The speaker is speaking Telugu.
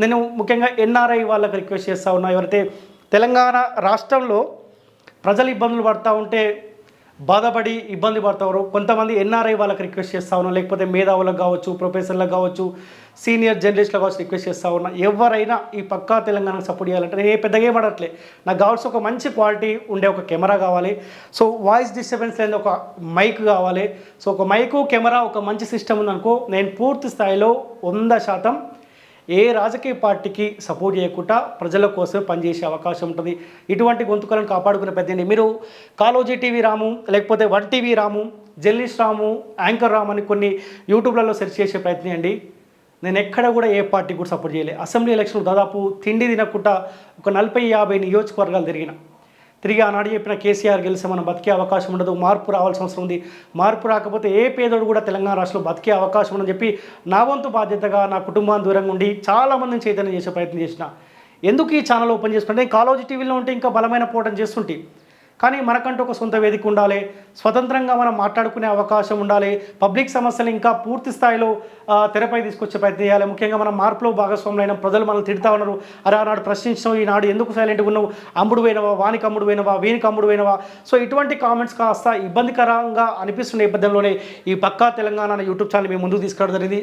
నేను ముఖ్యంగా ఎన్ఆర్ఐ వాళ్ళకి రిక్వెస్ట్ చేస్తూ ఉన్నా, ఎవరైతే తెలంగాణ రాష్ట్రంలో ప్రజలు ఇబ్బందులు పడుతూ ఉంటే బాధపడి ఇబ్బంది పడతారు, కొంతమంది ఎన్ఆర్ఐ వాళ్ళకి రిక్వెస్ట్ చేస్తూ ఉన్నా, లేకపోతే మేధావులకు కావచ్చు, ప్రొఫెసర్లకు కావచ్చు, సీనియర్ జర్నలిస్టులకు కావచ్చు రిక్వెస్ట్ చేస్తూ ఉన్నా, ఎవరైనా ఈ పక్కా తెలంగాణకు సపోర్ట్ చేయాలంటే నేను పెద్దగా ఏం అడగట్లే, నాకు కావాల్సి ఒక మంచి క్వాలిటీ ఉండే ఒక కెమెరా కావాలి, సో వాయిస్ డిస్టర్బెన్స్ లేని ఒక మైక్ కావాలి. సో ఒక మైకు కెమెరా ఒక మంచి సిస్టమ్ ఉందనుకో, నేను పూర్తి స్థాయిలో 100% ఏ రాజకీయ పార్టీకి సపోర్ట్ చేయకుండా ప్రజల కోసం పనిచేసే అవకాశం ఉంటుంది. ఇటువంటి గొంతుకలను కాపాడుకునే ప్రయత్నం మీరు కాలోజీ టీవీ రాము, లేకపోతే వన్ టీవీ రాము, జర్నలిస్ట్ రాము, యాంకర్ రాము అని కొన్ని యూట్యూబ్లలో సెర్చ్ చేసే ప్రయత్నం చేయండి. నేను ఎక్కడ కూడా ఏ పార్టీకి కూడా సపోర్ట్ చేయలేదు. అసెంబ్లీ ఎలక్షన్ దాదాపు తిండి తినకుండా ఒక 40-50 నియోజకవర్గాలు తిరిగి ఆనాడు చెప్పిన కేసీఆర్ గెలిస్తే మనం బతికే అవకాశం ఉండదు, మార్పు రావాల్సిన అవసరం ఉంది, మార్పు రాకపోతే ఏ పేదోడు కూడా తెలంగాణ రాష్ట్రంలో బతికే అవకాశం ఉందని చెప్పి నా వంతు బాధ్యతగా నా కుటుంబాన్ని దూరంగా ఉండి చాలామందిని చైతన్యం చేసే ప్రయత్నం చేసిన. ఎందుకు ఈ ఛానల్ ఓపెన్ చేసుకుంటే కాలోజీ టీవీలో ఉంటే ఇంకా బలమైన పోరాటం చేస్తుంటే, కానీ మనకంటూ ఒక సొంత వేదిక ఉండాలి, స్వతంత్రంగా మనం మాట్లాడుకునే అవకాశం ఉండాలి, పబ్లిక్ సమస్యలు ఇంకా పూర్తి స్థాయిలో తెరపై తీసుకొచ్చే ప్రయత్నం చేయాలి. ముఖ్యంగా మనం మార్పులో భాగస్వాములైన ప్రజలు మనల్ని తిడతా ఉన్నారు, అరే ఆనాడు ప్రశ్నించడం, ఈనాడు ఎందుకు సైలెంట్గా ఉన్నావు, అమ్ముడు పోయినవా, వానికి అమ్ముడు పోయినవా, వీనికి అమ్ముడు పోయినవా. సో ఇటువంటి కామెంట్స్ కాస్త ఇబ్బందికరంగా అనిపిస్తున్న నేపథ్యంలోనే ఈ పక్కా తెలంగాణ యూట్యూబ్ ఛానల్ మేము ముందుకు తీసుకురావడం జరిగింది.